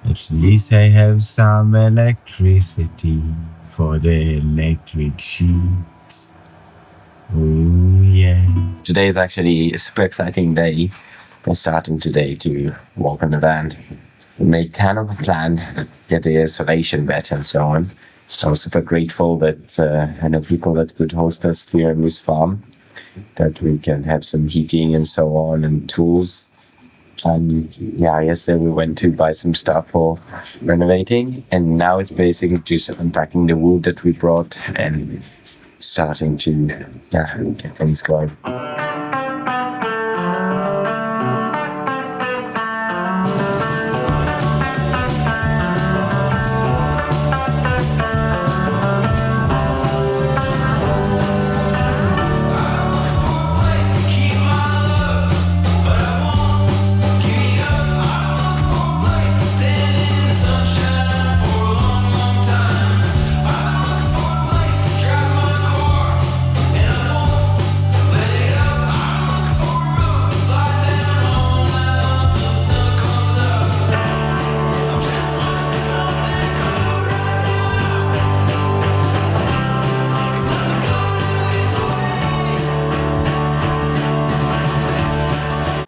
At least I have some electricity for the electric sheet. Oh yeah. Today is actually a super exciting day. I'm starting today to walk in the van. We made kind of a plan to get the isolation better and so on. So I was super grateful that I know people that could host us here in this farm, that we can have some heating and so on and tools. Yeah, yesterday we went to buy some stuff for renovating, and now it's basically just unpacking the wood that we brought and starting to get things going.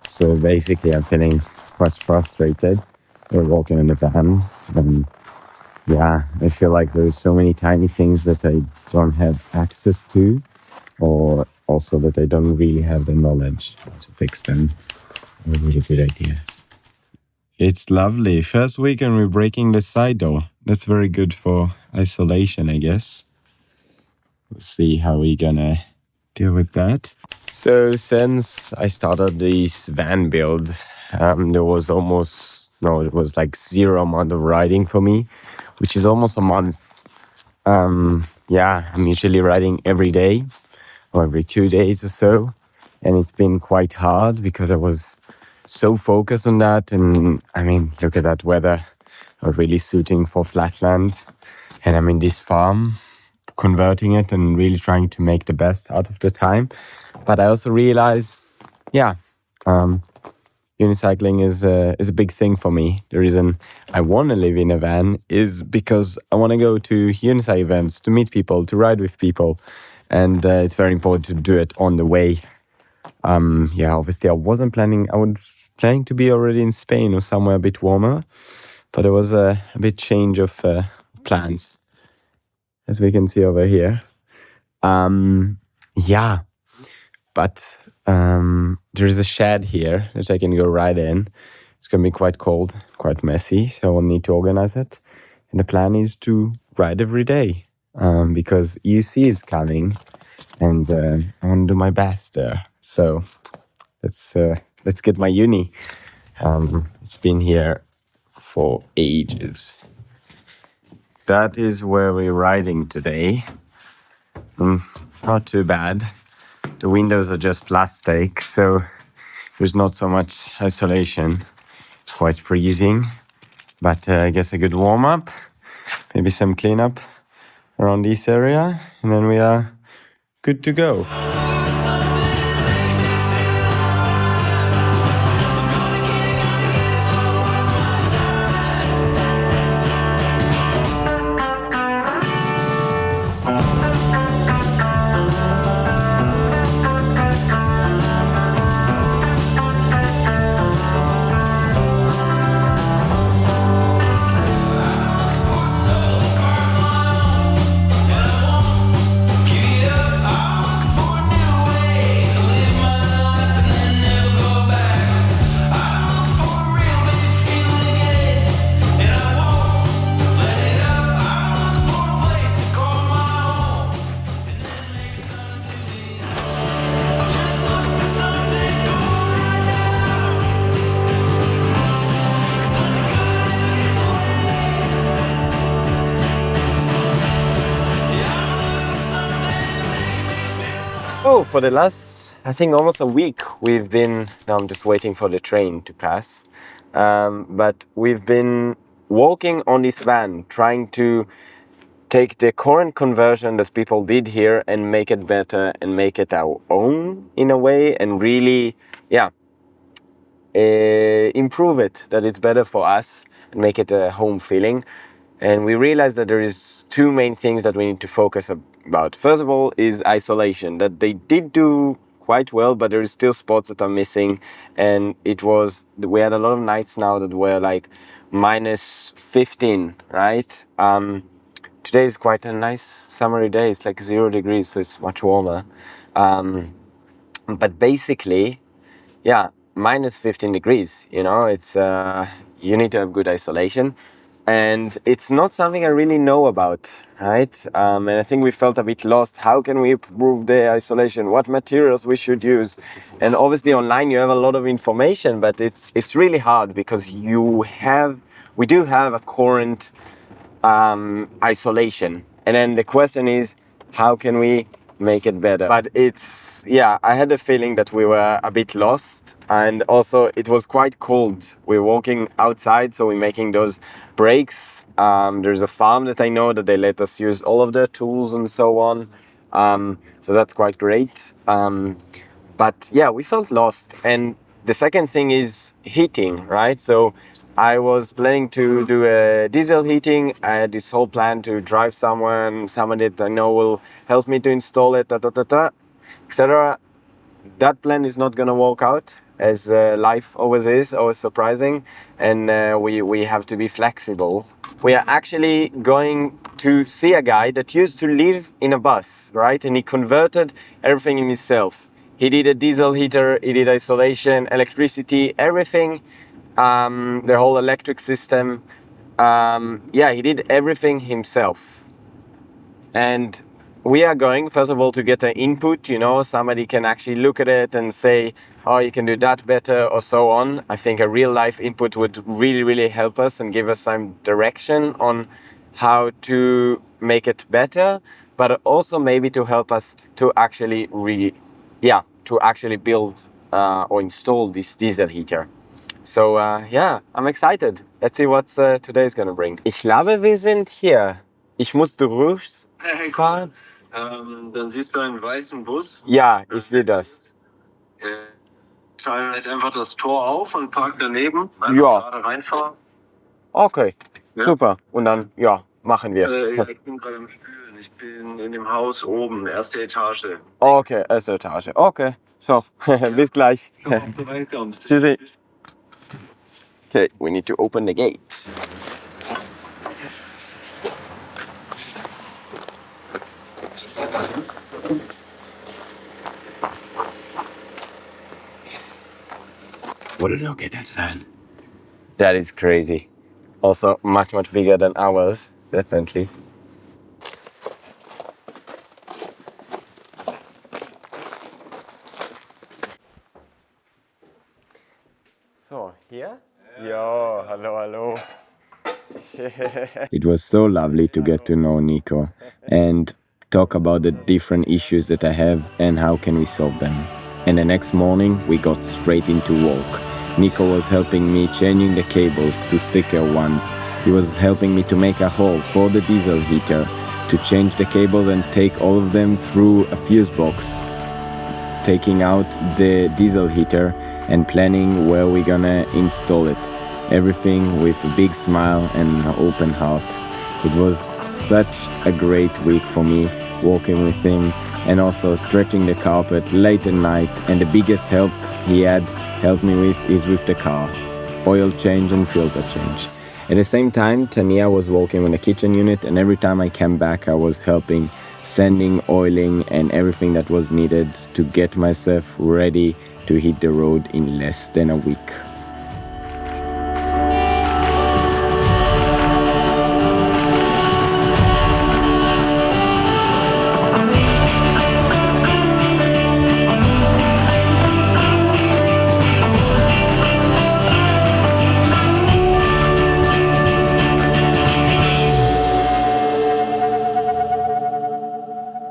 So basically, I'm feeling quite frustrated. We're walking in the van, and I feel like there's so many tiny things that I don't have access to, or also that I don't really have the knowledge to fix them. Really good ideas. It's lovely. First weekend we're breaking the side door. That's very good for isolation, I guess. We'll see how we're gonna deal with that. So since I started this van build, there was it was like zero amount of riding for me, which is almost a month. I'm usually riding every day or every 2 days or so. And it's been quite hard because I was so focused on that. And I mean, look at that weather, really suiting for flatland. And I'm in this farm, converting it and really trying to make the best out of the time. But I also realized, unicycling is a big thing for me. The reason I want to live in a van is because I want to go to unicycle events, to meet people, to ride with people. And it's very important to do it on the way. Obviously I was planning to be already in Spain or somewhere a bit warmer, but there was a bit change of plans, as we can see over here. But there is a shed here that I can go ride in. It's going to be quite cold, quite messy, so I will need to organize it. And the plan is to ride every day because EUC is coming, and I want to do my best there. So let's get my uni. It's been here for ages. That is where we're riding today. Not too bad. The windows are just plastic, so there's not so much isolation. Quite freezing, but I guess a good warm-up, maybe some cleanup around this area, and then we are good to go. Oh, for the last, I think almost a week, now I'm just waiting for the train to pass, but we've been walking on this van, trying to take the current conversion that people did here and make it better and make it our own in a way, and really, improve it, that it's better for us and make it a home feeling. And we realized that there is two main things that we need to focus about. First of all is isolation, that they did do quite well, but there is still spots that are missing. And we had a lot of nights now that were like minus 15, right? Today is quite a nice summery day. It's like 0 degrees, so it's much warmer. But basically, yeah, minus 15 degrees, it's you need to have good isolation, and it's not something I really know about, right? And I think we felt a bit lost. How can we improve the isolation? What materials we should use? And obviously online you have a lot of information, but it's really hard because we do have a current isolation, and then the question is, how can we make it better? But I had the feeling that we were a bit lost, and also it was quite cold. We're walking outside, so we're making those breaks. There's a farm that I know that they let us use all of their tools and so on, so that's quite great. But yeah, we felt lost. And the second thing is heating, right? So I was planning to do a diesel heating. I had this whole plan to drive somewhere, and someone that I know will help me to install it, etc. That plan is not going to work out, as life always is, always surprising. And we have to be flexible. We are actually going to see a guy that used to live in a bus, right? And he converted everything in himself. He did a diesel heater, he did isolation, electricity, everything, the whole electric system. He did everything himself. And we are going, first of all, to get an input, somebody can actually look at it and say, oh, you can do that better, or so on. I think a real life input would really, really help us and give us some direction on how to make it better, but also maybe to help us to actually build or install this diesel heater. So I'm excited. Let's see what today is going to bring. Ich glaube, wir sind hier. Ich muss durchfahren. Dann siehst du einen weißen Bus. Ja, ich sehe das. Teile jetzt einfach das Tor auf und park daneben. Gerade reinfahren. Okay, ja. Super. Und dann, machen wir. Ich bin gerade im Spülen. Ich bin in dem Haus oben, erste Etage. Okay, erste Etage. Okay, so, bis gleich. Tschüssi. Okay, we need to open the gates. What a look at that van. That is crazy. Also much, much bigger than ours, definitely. So, here? Yo, hello. It was so lovely to get to know Nico and talk about the different issues that I have and how can we solve them. And the next morning we got straight into work. Nico was helping me changing the cables to thicker ones. He was helping me to make a hole for the diesel heater, to change the cables and take all of them through a fuse box, taking out the diesel heater and planning where we're gonna install it. Everything with a big smile and an open heart. It was such a great week for me, working with him and also stretching the carpet late at night. And the biggest help he had helped me with is with the car, oil change and filter change. At the same time, Tania was working on the kitchen unit, and every time I came back I was helping, sanding, oiling and everything that was needed to get myself ready to hit the road in less than a week.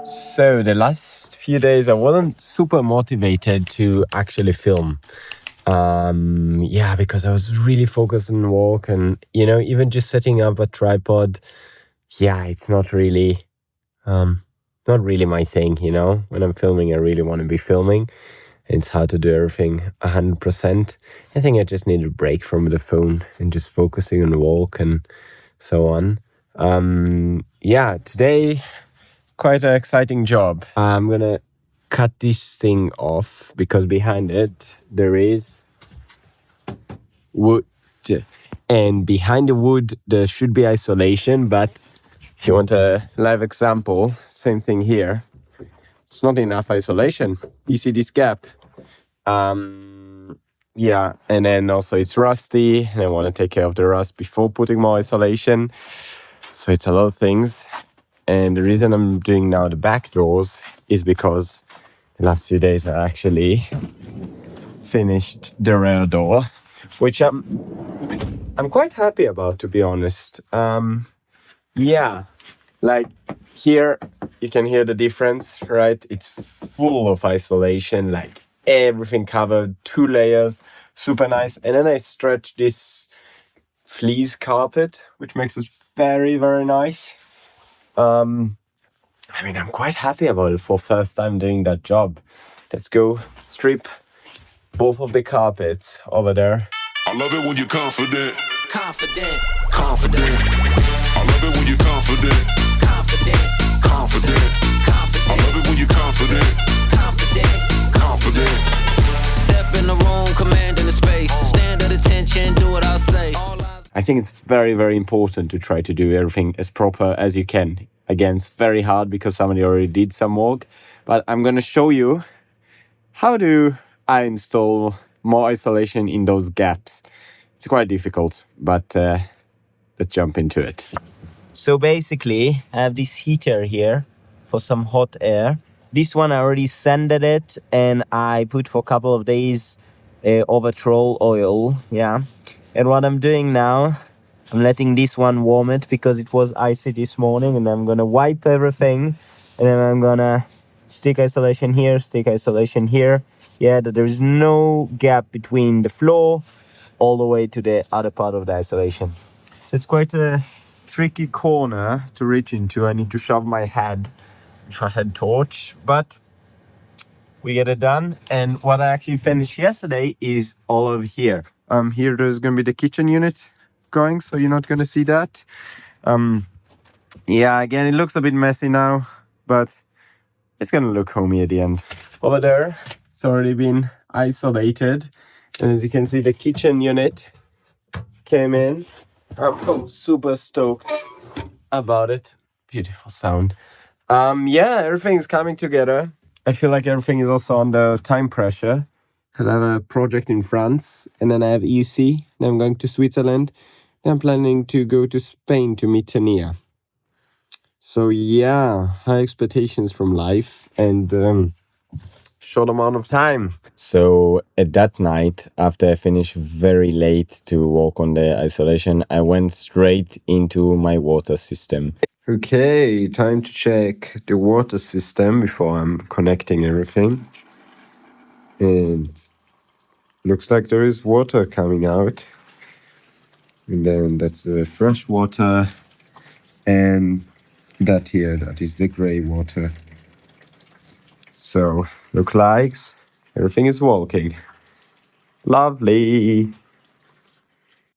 So the last few days I wasn't super motivated to actually film. Because I was really focused on work, and even just setting up a tripod, it's not really my thing. When I'm filming I really want to be filming. It's hard to do everything 100%. I think I just need a break from the phone and just focusing on the walk and so on. Today, quite an exciting job. I'm gonna cut this thing off because behind it there is wood. And behind the wood there should be isolation, but if you want a live example, same thing here. It's not enough isolation. You see this gap. And then also it's rusty and I want to take care of the rust before putting more isolation. So it's a lot of things. And the reason I'm doing now the back doors is because the last few days I actually finished the rear door, which I'm quite happy about, to be honest. Like here you can hear the difference, right? It's full of isolation, like everything covered, 2 layers, super nice. And then I stretch this fleece carpet, which makes it very, very nice. I'm quite happy about it for first time doing that job. Let's go strip both of the carpets over there. I love it when you're confident. Confident. Confident. I love it when you're confident. Confident. Confident. Confident. I love it when you're confident. Confident. Confident. Step in the room, command in the space. Stand at attention, do what I say. I think it's very, very important to try to do everything as proper as you can. Again, it's very hard because somebody already did some work, but I'm going to show you how do I install more isolation in those gaps. It's quite difficult, but let's jump into it. So basically, I have this heater here for some hot air. This one I already sanded it and I put for a couple of days over troll oil, And what I'm doing now, I'm letting this one warm it because it was icy this morning, and I'm gonna wipe everything, and then I'm gonna stick isolation here, that there is no gap between the floor all the way to the other part of the isolation. So it's quite a tricky corner to reach into. I need to shove my head with a head torch, but we get it done. And what I actually finished yesterday is all over here. Here there's gonna be the kitchen unit going, so you're not gonna see that. Again, it looks a bit messy now, but it's gonna look homey at the end. Over there, it's already been isolated, and as you can see, the kitchen unit came in. I'm super stoked about it. Beautiful sound. Everything's coming together. I feel like everything is also under time pressure because I have a project in France, and then I have EUC, then I'm going to Switzerland, then I'm planning to go to Spain to meet Tania. So high expectations from life and short amount of time. So at that night, after I finished very late to work on the isolation, I went straight into my water system. Okay, time to check the water system before I'm connecting everything. And looks like there is water coming out. And then that's the fresh water. And that is the gray water. So, look like everything is working. Lovely.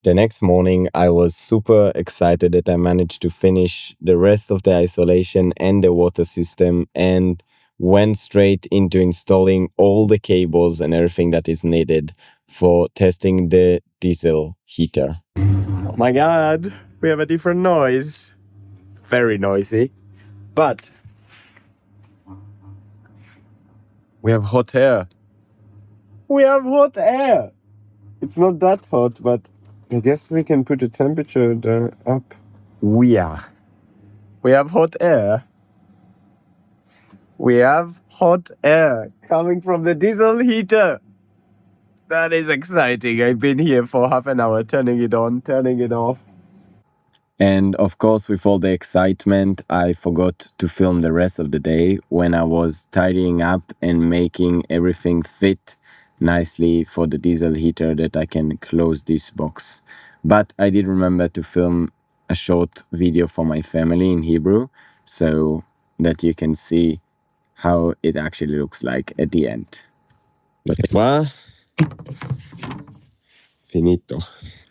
The next morning, I was super excited that I managed to finish the rest of the isolation and the water system and went straight into installing all the cables and everything that is needed for testing the diesel heater. Oh my God, we have a different noise. Very noisy, but we have hot air. It's not that hot, but I guess we can put the temperature up. We have hot air. We have hot air coming from the diesel heater. That is exciting. I've been here for half an hour, turning it on, turning it off. And of course, with all the excitement, I forgot to film the rest of the day when I was tidying up and making everything fit nicely for the diesel heater that I can close this box. But I did remember to film a short video for my family in Hebrew so that you can see how it actually looks like at the end. Well, finito.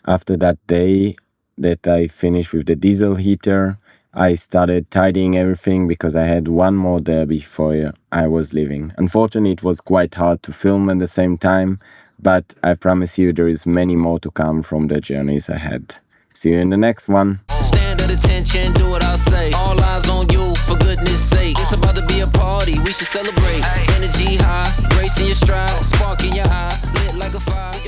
After that day that I finished with the diesel heater, I started tidying everything because I had one more there before I was leaving. Unfortunately, it was quite hard to film at the same time, but I promise you there is many more to come from the journeys ahead. See you in the next one. Stand at attention, do what I say. All eyes on you, for goodness sake. It's about to be a party, we should celebrate. Energy high, grace in your stride, spark in your eye, lit like a fire.